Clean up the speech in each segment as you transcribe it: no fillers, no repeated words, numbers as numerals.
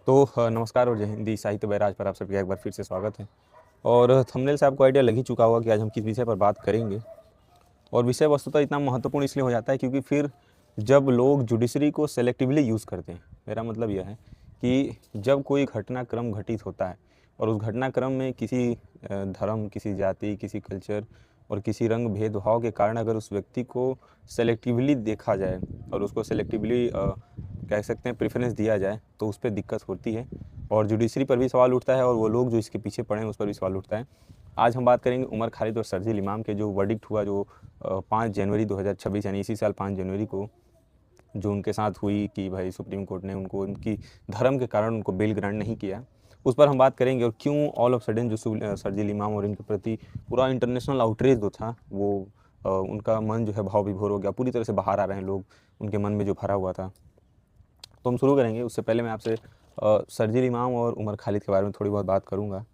नमस्कार और जय हिंदी साहित्य बैराज पर आप सभी का एक बार फिर से स्वागत है। और थंबनेल से आपको आइडिया लग ही चुका होगा कि आज हम किस विषय पर बात करेंगे। और विषय वस्तुतः इतना महत्वपूर्ण इसलिए हो जाता है क्योंकि फिर जब लोग जुडिशरी को सेलेक्टिवली यूज़ करते हैं, मेरा मतलब यह है कि जब कोई घटनाक्रम घटित होता है और उस घटनाक्रम में किसी धर्म, किसी जाति, किसी कल्चर और किसी रंग भेदभाव के कारण अगर उस व्यक्ति को सेलेक्टिवली देखा जाए और उसको सेलेक्टिवली कह सकते हैं प्रेफरेंस दिया जाए, तो उस पर दिक्कत होती है और जुडिशरी पर भी सवाल उठता है और वो लोग जो इसके पीछे पड़े हैं उस पर भी सवाल उठता है। आज हम बात करेंगे उमर खालिद और शर्जील इमाम के जो वर्डिक्ट हुआ, जो 5 जनवरी 2026 यानी इसी साल 5 जनवरी को जो उनके साथ हुई कि भाई सुप्रीम कोर्ट ने उनको उनकी धर्म के कारण उनको बेल ग्रांट नहीं किया, उस पर हम बात करेंगे। और क्यों ऑल ऑफ सडन जो शर्जील इमाम और इनके प्रति पूरा इंटरनेशनल आउटरीच जो था वो उनका मन जो है भाव विभोर हो गया, पूरी तरह से बाहर आ रहे हैं लोग, उनके मन में जो भरा हुआ था। तो हम शुरू करेंगे। उससे पहले मैं आपसे शर्जील इमाम और उमर खालिद के बारे में थोड़ी बहुत बात करूंगा,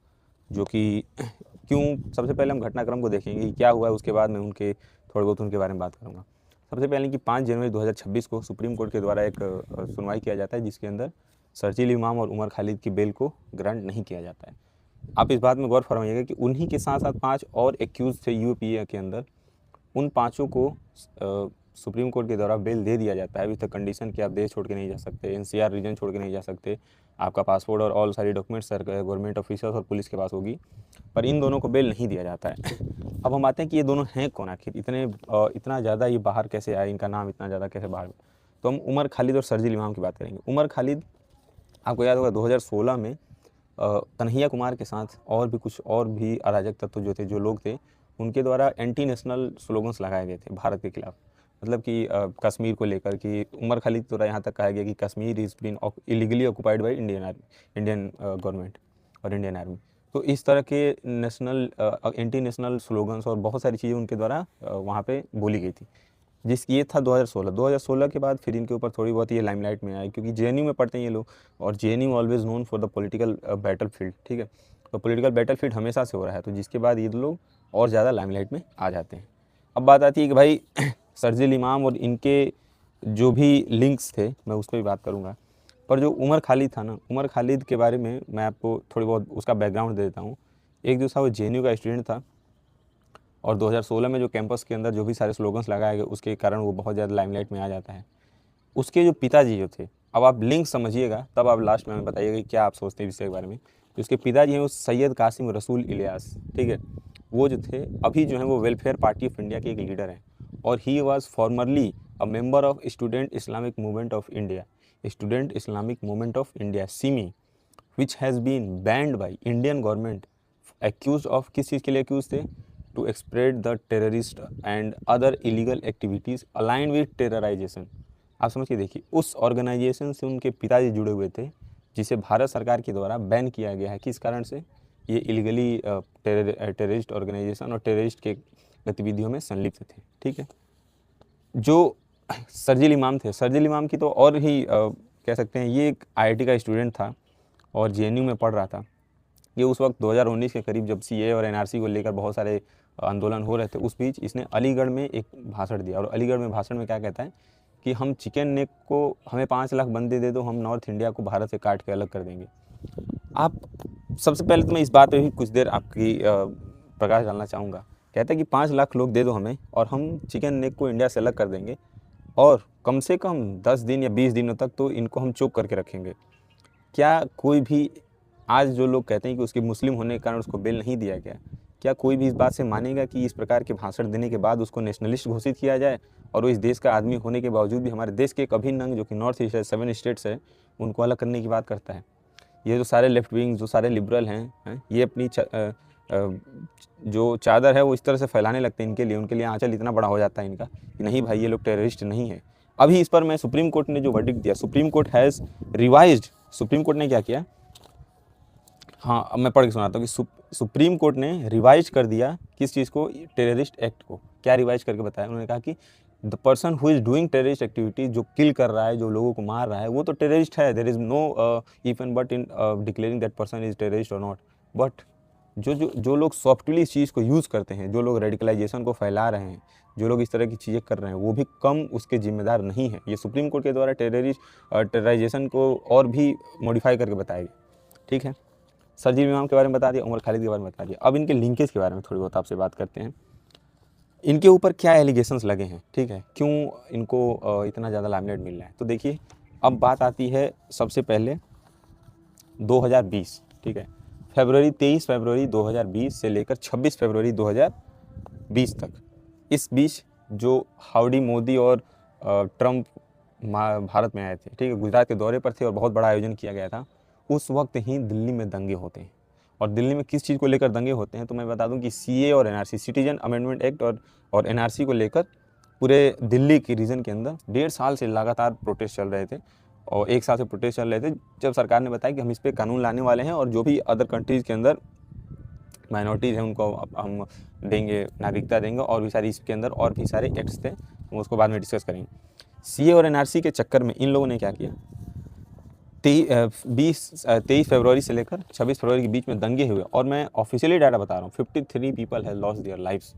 जो कि क्यों। सबसे पहले हम घटनाक्रम को देखेंगे कि क्या हुआ है, उसके बाद मैं उनके थोड़े बहुत उनके बारे में बात करूंगा। सबसे पहले कि 5 जनवरी 2026 को सुप्रीम कोर्ट के द्वारा एक सुनवाई किया जाता है जिसके अंदर शर्जील इमाम और उमर खालिद की बेल को ग्रांट नहीं किया जाता है। आप इस बात में गौर फरमाइएगा कि उन्हीं के साथ साथ 5 और एक्यूज थे यूएपीए के अंदर, उन पाँचों को सुप्रीम कोर्ट के द्वारा बेल दे दिया जाता है विद द कंडीशन कि आप देश छोड़ के नहीं जा सकते, एनसीआर रीजन छोड़ के नहीं जा सकते, आपका पासपोर्ट और ऑल सारी डॉक्यूमेंट्स गवर्नमेंट ऑफिसर्स और पुलिस के पास होगी, पर इन दोनों को बेल नहीं दिया जाता है। अब हम आते हैं कि ये दोनों हैं कौन आखिर, इतना ज़्यादा ये बाहर कैसे आए, इनका नाम इतना ज़्यादा कैसे बाहर। तो हम उमर खालिद और शर्जील इमाम की बात करेंगे। उमर खालिद, आपको याद होगा 2016 में कन्हैया कुमार के साथ और भी अराजक तत्व जो थे, जो लोग थे, उनके द्वारा एंटी नेशनल स्लोगन्स लगाए गए थे भारत के खिलाफ। मतलब कि कश्मीर को लेकर कि उमर खालिद द्वारा यहाँ तक कहा गया कि Kashmir is been illegally occupied by Indian government और इंडियन आर्मी। तो इस तरह के एंटी नेशनल स्लोगन्स और बहुत सारी चीज़ें उनके द्वारा वहाँ पे बोली गई थी। ये था 2016 के बाद फिर इनके ऊपर थोड़ी बहुत ये लाइमलाइट में आई, क्योंकि जेएनयू में पढ़ते हैं ये लोग, और JNU always known for the political battle field, ठीक है। तो पॉलिटिकल बैटल फील्ड हमेशा से हो रहा है, तो जिसके बाद ये लोग और ज़्यादा लाइमलाइट में आ जाते हैं। अब बात आती है कि भाई शर्जील इमाम और इनके जो भी लिंक्स थे, मैं उस पर भी बात करूँगा। पर जो उमर खालिद था ना, उमर खालिद के बारे में मैं आपको थोड़ी बहुत उसका बैकग्राउंड दे देता हूँ। एक जो था वो जेएनयू का स्टूडेंट था, और 2016 में जो कैंपस के अंदर जो भी सारे स्लोगन्स लगाए गए उसके कारण वो बहुत ज़्यादा लाइमलाइट में आ जाता है। उसके जो पिताजी जो थे, अब आप लिंक समझिएगा तब आप लास्ट में हमें बताइएगा कि क्या आप सोचते हैं इसके बारे में। तो उसके पिताजी हैं वो सैयद कासिम रसूल इलियास, ठीक है। वो जो थे अभी जो है वो वेलफेयर पार्टी ऑफ इंडिया के एक लीडर हैं, और ही was formerly a member of Student Islamic Movement of India, Student Islamic Movement of India SIMI, which has been banned by Indian government. Accused of किस चीज़ के लिए एक्यूज थे? To spread the terrorist and other illegal activities aligned with terrorisation. आप समझ के देखिए, उस ऑर्गेनाइजेशन से उनके पिताजी जुड़े हुए थे जिसे भारत सरकार के द्वारा बैन किया गया है। किस कारण से? ये इलीगली टेररिस्ट ऑर्गेनाइजेशन और टेररिस्ट के गतिविधियों में संलिप्त थे, ठीक है। जो शर्जील इमाम थे, शर्जील इमाम की तो और ही कह सकते हैं, ये एक आईआईटी का स्टूडेंट था और जेएनयू में पढ़ रहा था। ये उस वक्त 2019 के करीब जब सीए और एनआरसी को लेकर बहुत सारे आंदोलन हो रहे थे, उस बीच इसने अलीगढ़ में एक भाषण दिया। और अलीगढ़ में भाषण में क्या कहता है कि हम चिकन नेक को, हमें 5 लाख बंदे दे दो, हम नॉर्थ इंडिया को भारत से काट के अलग कर देंगे। आप सबसे पहले तो मैं इस बात पे भी कुछ देर आपकी प्रकाश डालना चाहूँगा। कहता है कि 5 लाख लोग दे दो हमें और हम चिकन नेक को इंडिया से अलग कर देंगे, और कम से कम 10 दिन या 20 दिनों तक तो इनको हम चुप करके रखेंगे। क्या कोई भी आज जो लोग कहते हैं कि उसके मुस्लिम होने के कारण उसको बेल नहीं दिया गया, क्या कोई भी इस बात से मानेगा कि इस प्रकार के भाषण देने के बाद उसको नेशनलिस्ट घोषित किया जाए, और वो इस देश का आदमी होने के बावजूद भी हमारे देश के एक अभिन्न अंग जो कि नॉर्थ ईस्ट है, 7 स्टेट्स है, उनको अलग करने की बात करता है? ये जो सारे लेफ्ट विंग, जो सारे लिबरल हैं, ये अपनी जो चादर है वो इस तरह से फैलाने लगते हैं इनके लिए, उनके लिए आंचल इतना बड़ा हो जाता है इनका कि नहीं भाई ये लोग टेररिस्ट नहीं है। अभी इस पर मैं सुप्रीम कोर्ट ने जो वर्डिक्ट दिया, supreme court has revised, supreme court ने क्या किया, हाँ अब मैं पढ़ के सुनाता हूँ कि सुप्रीम कोर्ट ने रिवाइज कर दिया किस चीज़ को, टेररिस्ट एक्ट को। क्या रिवाइज करके बताया? उन्होंने कहा कि the person who is doing terrorist activity, जो किल कर रहा है, जो लोगों को मार रहा है, वो तो टेररिस्ट है। There is no even but in declaring that person is terrorist और नॉट। बट जो लोग सॉफ्टली इस चीज़ को यूज़ करते हैं, जो लोग रेडिकलाइजेशन को फैला रहे हैं, जो लोग इस तरह की चीज़ें कर रहे हैं वो भी कम उसके जिम्मेदार नहीं है। ये सुप्रीम कोर्ट के द्वारा टेररिज़ेशन को और भी मॉडिफाई करके बताया गया। ठीक है, शरजील इमाम के बारे में बता दिया, उमर खालिद के बारे में बता दिया। अब इनके लिंकेज के बारे में थोड़ी बहुत आपसे बात करते हैं। इनके ऊपर क्या एलिगेशंस लगे हैं, ठीक है, क्यों इनको इतना ज़्यादा लाइमलाइट मिल रहा है। तो देखिए, अब बात आती है सबसे पहले 2020, ठीक है, 23 फरवरी 2020 से लेकर 26 फरवरी 2020 तक, इस बीच जो हाउडी मोदी और ट्रंप भारत में आए थे, ठीक है, गुजरात के दौरे पर थे और बहुत बड़ा आयोजन किया गया था। उस वक्त ही दिल्ली में दंगे होते हैं। और दिल्ली में किस चीज़ को लेकर दंगे होते हैं तो मैं बता दूं कि सीए और एनआरसी, सिटीजन अमेंडमेंट एक्ट और एनआरसी को लेकर पूरे दिल्ली के रीजन के अंदर 1.5 साल से लगातार प्रोटेस्ट चल रहे थे और 1 साल से प्रोटेस्ट चल रहे थे। जब सरकार ने बताया कि हम इस पर कानून लाने वाले हैं और जो भी अदर कंट्रीज़ के अंदर माइनॉरिटीज़ हैं उनको हम देंगे, नागरिकता देंगे, और भी सारी इसके अंदर और भी सारे एक्ट्स थे, हम उसको बाद में डिस्कस करेंगे। सीए और एनआरसी के चक्कर में इन लोगों ने क्या किया, 23 फरवरी से लेकर 26 फरवरी के बीच में दंगे हुए और मैं ऑफिशियली डाटा बता रहा हूँ, 53 people have lost their lives,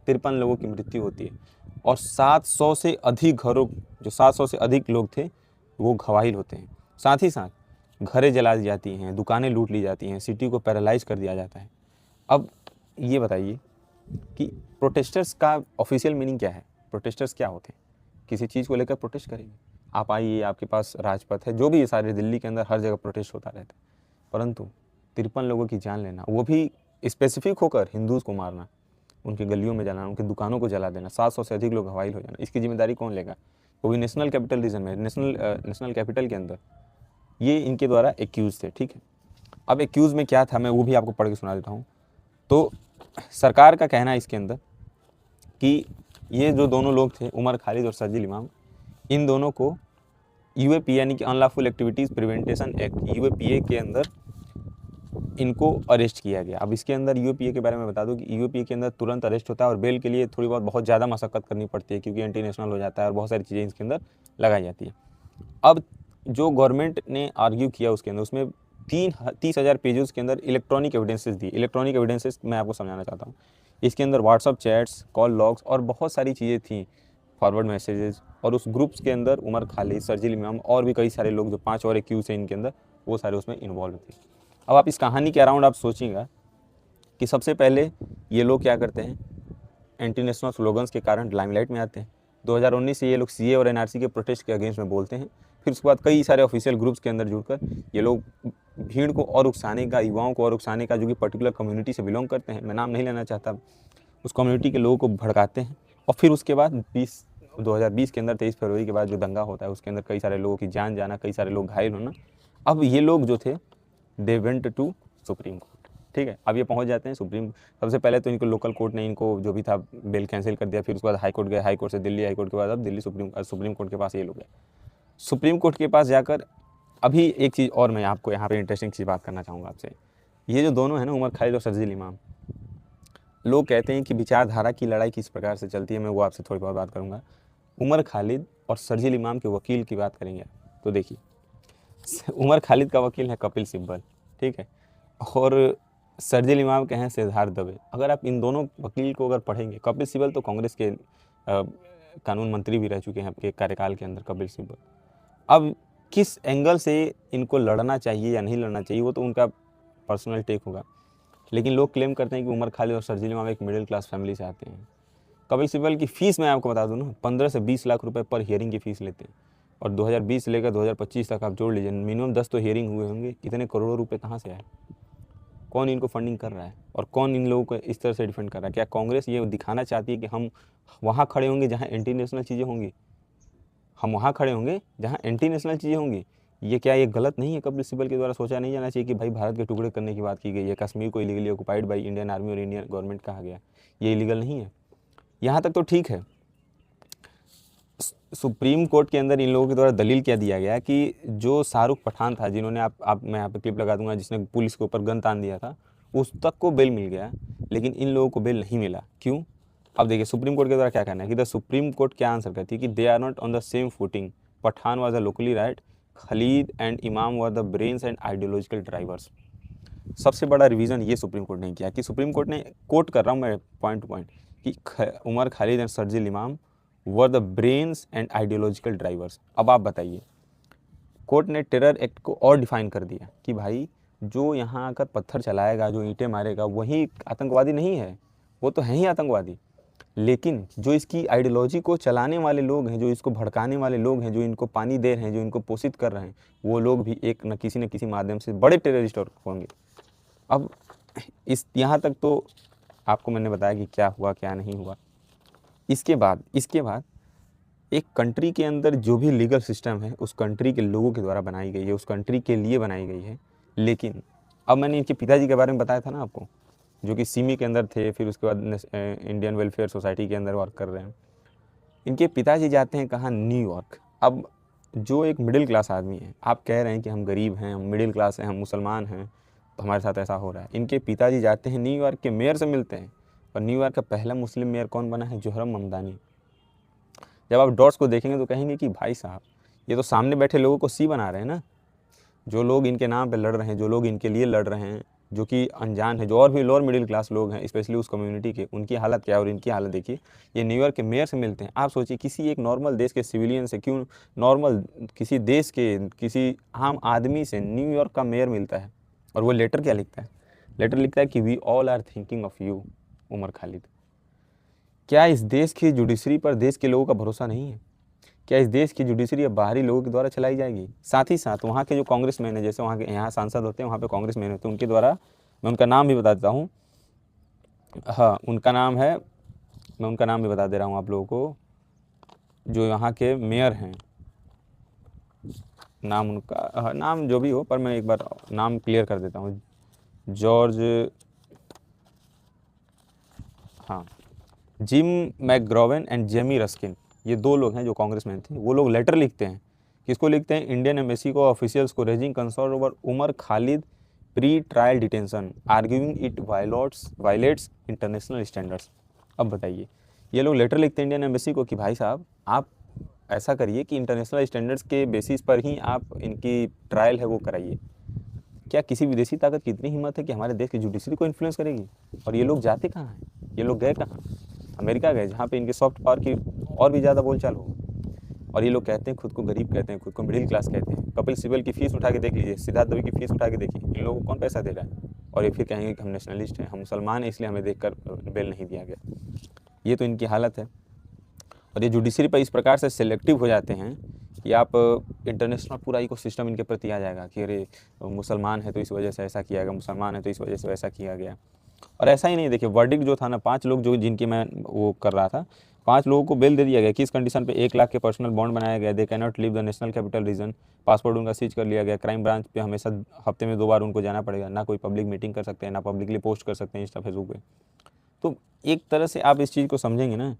53 लोगों की मृत्यु होती है और 700 से अधिक घरों, जो 700 से अधिक लोग थे वो घवाहिल होते हैं। साथ ही साथ घरें जला दी जाती हैं, दुकानें लूट ली जाती हैं, सिटी को पैरालाइज कर दिया जाता है। अब ये बताइए कि प्रोटेस्टर्स का ऑफिशियल मीनिंग क्या है, प्रोटेस्टर्स क्या होते हैं, किसी चीज़ को लेकर प्रोटेस्ट करेंगे, आप आइए, आपके पास राजपथ है, जो भी सारे दिल्ली के अंदर हर जगह प्रोटेस्ट होता रहता है, परंतु 53 लोगों की जान लेना, वो भी स्पेसिफिक होकर हिंदूज़ को मारना, उनकी गलियों में जलाना, उनकी दुकानों को जला देना, 700 से अधिक लोग घवायल हो जाना, इसकी जिम्मेदारी कौन लेगा, वो भी नेशनल कैपिटल रीजन में, नेशनल कैपिटल के अंदर। ये इनके द्वारा एक्यूज़ थे। ठीक है, अब एक्यूज़ में क्या था मैं वो भी आपको पढ़ के सुना देता हूँ। तो सरकार का कहना है इसके अंदर कि ये जो दोनों लोग थे, उमर खालिद और शरजील इमाम, इन दोनों को यूएपीए यानी कि unlawful activities prevention act, UAPA के अंदर इनको अरेस्ट किया गया। अब इसके अंदर यूएपीए के बारे में बता दूं कि यूएपीए के अंदर तुरंत अरेस्ट होता है और बेल के लिए थोड़ी बहुत ज़्यादा मशक्कत करनी पड़ती है क्योंकि एंटी नेशनल हो जाता है और बहुत सारी चीज़ें इसके अंदर लगाई जाती है। अब जो गवर्नमेंट ने आर्ग्यू किया उसके अंदर, उसमें 30,000 पेजेस के अंदर इलेक्ट्रॉनिक एविडेंसेस दिए। इलेक्ट्रॉनिक एविडेंसेस मैं आपको समझाना चाहता हूँ। इसके अंदर व्हाट्सअप चैट्स, कॉल लॉग्स और बहुत सारी चीज़ें थी, फॉरवर्ड मैसेजेस, और उस ग्रुप्स के अंदर उमर खालिद, शरजील इमाम और भी कई सारे लोग जो 5 और एक्यूज हैं इनके अंदर, वो सारे उसमें इन्वॉल्व थे। अब आप इस कहानी के अराउंड आप सोचिएगा कि सबसे पहले ये लोग क्या करते हैं, एंटी नेशनल स्लोगन्स के कारण लाइमलाइट में आते हैं। 2019 से ये लोग सीए और एनआरसी के प्रोटेस्ट के अगेंस्ट में बोलते हैं। फिर उसके बाद कई सारे ऑफिशियल ग्रुप्स के अंदर जुड़कर ये लोग भीड़ को और उकसाने का, युवाओं को और उकसाने का, जो कि पर्टिकुलर कम्युनिटी से बिलोंग करते हैं, मैं नाम नहीं लेना चाहता, उस कम्युनिटी के लोगों को भड़काते हैं। और फिर उसके बाद 2020 के अंदर 23 फरवरी के बाद जो दंगा होता है उसके अंदर कई सारे लोगों की जान जाना, कई सारे लोग घायल होना। अब ये लोग जो थे they went to supreme court. ठीक है, अब ये पहुंच जाते हैं सुप्रीम। सबसे पहले तो इनको लोकल कोर्ट ने इनको जो भी था बेल कैंसिल कर दिया, फिर उसके बाद हाई कोर्ट गए, हाई कोर्ट से दिल्ली, हाई कोर्ट के बाद अब दिल्ली सुप्रीम कोर्ट के पास ये लोग गए। सुप्रीम कोर्ट के पास जाकर अभी एक चीज़ और मैं आपको यहाँ पे इंटरेस्टिंग चीज़ बात करना चाहूँगा आपसे। ये जो दोनों हैं ना, उमर खालिद और शरजील इमाम, लोग कहते हैं कि विचारधारा की लड़ाई किस प्रकार से चलती है, मैं वो आपसे थोड़ी बहुत बात करूँगा। उमर खालिद और शरजील इमाम के वकील की बात करेंगे तो देखिए, उमर खालिद का वकील है कपिल सिब्बल, ठीक है, और शरजील इमाम के हैं सिद्धार्थ दवे। अगर आप इन दोनों वकील को अगर पढ़ेंगे, कपिल सिब्बल तो कांग्रेस के कानून मंत्री भी रह चुके हैं आपके कार्यकाल के अंदर, कपिल सिब्बल। अब किस एंगल से इनको लड़ना चाहिए या नहीं लड़ना चाहिए वो तो उनका पर्सनल टेक होगा, लेकिन लोग क्लेम करते हैं कि उमर खालिद और शरजील इमाम एक मिडिल क्लास फैमिली से आते हैं। कपिल सिब्बल की फ़ीस मैं आपको बता दूं ना, 15 से 20 लाख रुपए पर हियरिंग की फ़ीस लेते हैं, और 2020 से लेकर 2025 तक आप जोड़ लीजिए, मिनिमम 10 तो हियरिंग हुए होंगे। इतने करोड़ों रुपए कहाँ से आए, कौन इनको फंडिंग कर रहा है और कौन इन लोगों को इस तरह से डिफेंड कर रहा है? क्या कांग्रेस ये दिखाना चाहती है कि हम वहाँ खड़े होंगे जहाँ एंटी नेशनल चीज़ें होंगी, हम वहाँ खड़े होंगे जहाँ एंटी नेशनल चीज़ें होंगी? ये क्या ये गलत नहीं है? कपिल सिब्बल के द्वारा सोचा नहीं जाना चाहिए कि भाई भारत के टुकड़े करने की बात की गई है, कश्मीर को illegally occupied by Indian army और इंडियन गवर्नमेंट कहा गया, ये इलीगल नहीं है? यहाँ तक तो ठीक है। सुप्रीम कोर्ट के अंदर इन लोगों के द्वारा दलील क्या दिया गया कि जो शाहरुख पठान था, जिन्होंने मैं यहाँ पे क्लिप लगा दूंगा, जिसने पुलिस के ऊपर गन तान दिया था, उस तक को बेल मिल गया, लेकिन इन लोगों को बेल नहीं मिला। क्यों? अब देखिए सुप्रीम कोर्ट के द्वारा क्या कहना है कि द सुप्रीम कोर्ट क्या आंसर करती है कि they are not on the same footing, Pathan was a locally right, Khalid and Imam were the brains and ideological drivers. सबसे बड़ा रिवीजन ये सुप्रीम कोर्ट ने किया कि सुप्रीम कोर्ट ने, कोट कर रहा हूँ मैं पॉइंट टू पॉइंट, कि उमर खालिद एंड शर्जील इमाम were the brains and ideological drivers. अब आप बताइए, कोर्ट ने टेरर एक्ट को और डिफाइन कर दिया कि भाई जो यहाँ आकर पत्थर चलाएगा, जो ईंटें मारेगा, वही आतंकवादी नहीं है, वो तो है ही आतंकवादी। लेकिन जो इसकी आइडियोलॉजी को चलाने वाले लोग हैं, जो इसको भड़काने वाले लोग हैं, जो इनको पानी दे रहे हैं, जो इनको पोषित कर रहे हैं, वो लोग भी एक न किसी माध्यम से बड़े टेररिस्ट होंगे। अब इस यहाँ तक तो आपको मैंने बताया कि क्या हुआ क्या नहीं हुआ। इसके बाद एक कंट्री के अंदर जो भी लीगल सिस्टम है उस कंट्री के लोगों के द्वारा बनाई गई है, उस कंट्री के लिए बनाई गई है। लेकिन अब मैंने इनके पिताजी के बारे में बताया था ना आपको, जो कि सिमी के अंदर थे, फिर उसके बाद इंडियन वेलफेयर सोसाइटी के अंदर वर्क कर रहे हैं। इनके पिताजी जाते हैं कहाँ, न्यूयॉर्क। अब जो एक मिडिल क्लास आदमी है, आप कह रहे हैं कि हम गरीब हैं, हम मिडिल क्लास हैं, हम मुसलमान हैं, तो हमारे साथ ऐसा हो रहा है। इनके पिताजी जाते हैं न्यूयॉर्क के मेयर से मिलते हैं, और न्यूयॉर्क का पहला मुस्लिम मेयर कौन बना है, जोहरम ममदानी। जब आप डॉट्स को देखेंगे तो कहेंगे कि भाई साहब ये तो सामने बैठे लोगों को सी बना रहे हैं ना। जो लोग इनके नाम पे लड़ रहे हैं, जो लोग इनके लिए लड़ रहे हैं, जो कि अनजान है, जो और भी लोअर मिडिल क्लास लोग हैं, स्पेशली उस कम्युनिटी के, उनकी हालत क्या है और इनकी हालत देखिए। ये न्यूयॉर्क के मेयर से मिलते हैं। आप सोचिए किसी एक नॉर्मल देश के सिविलियन से, क्यों नॉर्मल किसी देश के किसी आम आदमी से न्यूयॉर्क का मेयर मिलता है, और वो लेटर क्या लिखता है, लेटर लिखता है कि we all are thinking of you Umar Khalid. क्या इस देश की जुडिशरी पर देश के लोगों का भरोसा नहीं है? क्या इस देश की जुडिशरी अब बाहरी लोगों के द्वारा चलाई जाएगी? साथ ही साथ वहाँ के जो कांग्रेसमैन है, जैसे वहाँ के यहाँ सांसद होते हैं, वहाँ पे कांग्रेसमैन होते हैं, उनके द्वारा, मैं उनका नाम भी बता देता हूँ। हाँ, उनका नाम है, मैं उनका नाम भी बता दे रहा हूँ आप लोगों को। जो यहाँ के मेयर हैं, नाम उनका, नाम जो भी हो, पर मैं एक बार नाम क्लियर कर देता हूँ। जॉर्ज, हाँ, जिम मैकग्रोवन एंड जेमी रस्किन, ये दो लोग हैं जो कांग्रेसमैन थे। वो लोग लेटर लिखते हैं, किसको लिखते हैं, इंडियन एम्बेसी को, ऑफिशियल्स को, raising concern over Umar Khalid pre trial detention, arguing it violates international standards. अब बताइए, ये लोग लेटर लिखते हैं इंडियन एम्बेसी को कि भाई साहब आप ऐसा करिए कि इंटरनेशनल स्टैंडर्ड्स के बेसिस पर ही आप इनकी ट्रायल है वो कराइए। क्या किसी विदेशी ताकत की इतनी हिम्मत है कि हमारे देश की जुडिशरी को इन्फ्लुएंस करेगी? और ये लोग जाते कहाँ हैं, ये लोग गए कहाँ? अमेरिका गए, जहाँ पे इनके सॉफ्ट पावर की और भी ज़्यादा बोलचाल हो। और ये लोग कहते हैं खुद को गरीब कहते हैं, खुद को मिडिल क्लास कहते हैं। कपिल सिब्बल की फीस उठा के देख लीजिए, सिद्धार्थ दवी की फीस उठा के देखिए, इन लोगों को कौन पैसा दे रहा है? और ये फिर कहेंगे कि हम नेशनलिस्ट हैं, हम मुसलमान हैं, इसलिए हमें देखकर बेल नहीं दिया गया। ये तो इनकी हालत है। और ये जुडिशरी पर इस प्रकार से सिलेक्टिव हो जाते हैं कि आप इंटरनेशनल पूरा इकोसिस्टम इनके प्रति आ जाएगा कि अरे मुसलमान है तो इस वजह से ऐसा किया गया, मुसलमान है तो इस वजह से वैसा किया गया। और ऐसा ही नहीं, देखिए वर्डिक्ट जो था ना, 5 लोग जो जिनकी मैं वो कर रहा था, 5 लोगों को बेल दे दिया गया। किस कंडीशन पे? 1 लाख के पर्सनल बॉन्ड बनाया गया, they cannot leave the national capital region, passport उनका सीज कर लिया गया, क्राइम ब्रांच पे हमेशा हफ्ते में 2 बार उनको जाना पड़ेगा, ना कोई पब्लिक मीटिंग कर सकते हैं, ना पब्लिकली पोस्ट कर सकते हैं इंस्टा फेसबुक पे। तो एक तरह से आप इस चीज़ को समझेंगे ना,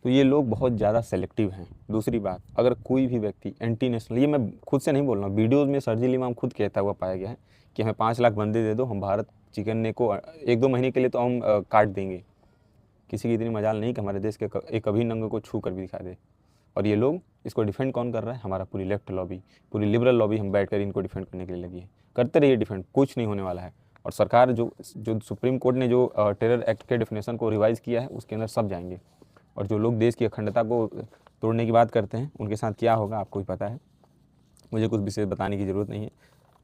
तो ये लोग बहुत ज़्यादा सेलेक्टिव हैं। दूसरी बात, अगर कोई भी व्यक्ति एंटी नेशनल, ये मैं खुद से नहीं बोल रहा हूँ, वीडियोज़ में शर्जील इमाम खुद कहता हुआ पाया गया है कि हमें 5 लाख बंदे दे दो, हम भारत चिकन को 1-2 महीने के लिए तो हम काट देंगे। किसी की इतनी मजाल नहीं कि हमारे देश के एक अभिन्न अंग को छू कर भी दिखा दे। और ये लोग, इसको डिफेंड कौन कर रहा है? हमारा पूरी लेफ्ट लॉबी, पूरी लिबरल लॉबी, हम बैठ कर इनको डिफेंड करने के लिए लगी है। करते रहिए डिफेंड, कुछ नहीं होने वाला है। और सरकार जो सुप्रीम कोर्ट ने जो टेरर एक्ट के डेफिनेशन को रिवाइज़ किया है, उसके अंदर सब जाएंगे। और जो लोग देश की अखंडता को तोड़ने की बात करते हैं, उनके साथ क्या होगा आपको भी पता है, मुझे कुछ विशेष बताने की ज़रूरत नहीं है।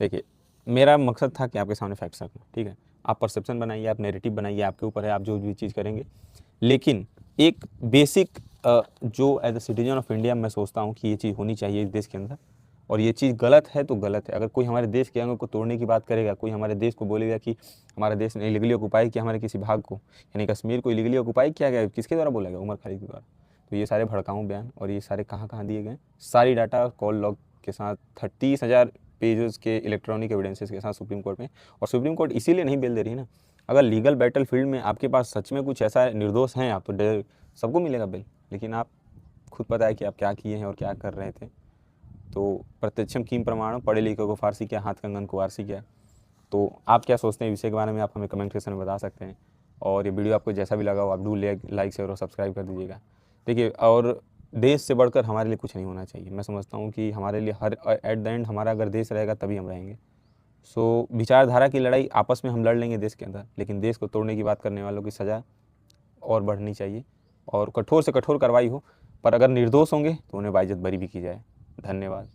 देखिए, मेरा मकसद था कि आपके सामने फैक्ट्स रखना, ठीक है। आप परसेप्शन बनाइए, आप नैरेटिव बनाइए, आपके ऊपर है, आप जो भी चीज़ करेंगे। लेकिन एक बेसिक जो as a citizen of India मैं सोचता हूँ कि ये चीज़ होनी चाहिए इस देश के अंदर, और ये चीज़ गलत है तो गलत है। अगर कोई हमारे देश के अंगों को तोड़ने की बात करेगा, कोई हमारे देश को बोलेगा कि हमारा देश ने इलीगली ऑक्युपाई किया हमारे किसी भाग को, यानी कश्मीर को इलीगली ऑक्युपाई किया गया, किसके द्वारा बोला गया? उमर खालिद के द्वारा। तो ये सारे भड़काऊ बयान और ये सारे कहाँ कहाँ दिए गए, सारी डाटा कॉल लॉग के साथ 30,000 पेजेस के इलेक्ट्रॉनिक एविडेंसेस के साथ सुप्रीम कोर्ट में। और सुप्रीम कोर्ट इसीलिए नहीं बेल दे रही है ना। अगर लीगल बैटल फील्ड में आपके पास सच में कुछ ऐसा निर्दोष हैं आप, तो सबको मिलेगा बेल। लेकिन आप खुद पता है कि आप क्या किए हैं और क्या कर रहे थे। तो प्रत्यक्षम कीम प्रमाणम, पढ़े लिखे को फारसी क्या, हाथ कंगन को वारसी क्या। तो आप क्या सोचते हैं विषय के बारे में, आप हमें कमेंट सेक्शन में बता सकते हैं। और ये वीडियो आपको जैसा भी लगा हो, आप डू लाइक शेयर और सब्सक्राइब कर दीजिएगा। देखिए, और देश से बढ़कर हमारे लिए कुछ नहीं होना चाहिए। मैं समझता हूँ कि हमारे लिए हर एट द एंड हमारा अगर देश रहेगा तभी हम रहेंगे। सो विचारधारा की लड़ाई आपस में हम लड़ लेंगे देश के अंदर, लेकिन देश को तोड़ने की बात करने वालों की सज़ा और बढ़नी चाहिए और कठोर से कठोर कार्रवाई हो, पर अगर निर्दोष होंगे तो उन्हें बाइज्जत बरी भी की जाए। धन्यवाद।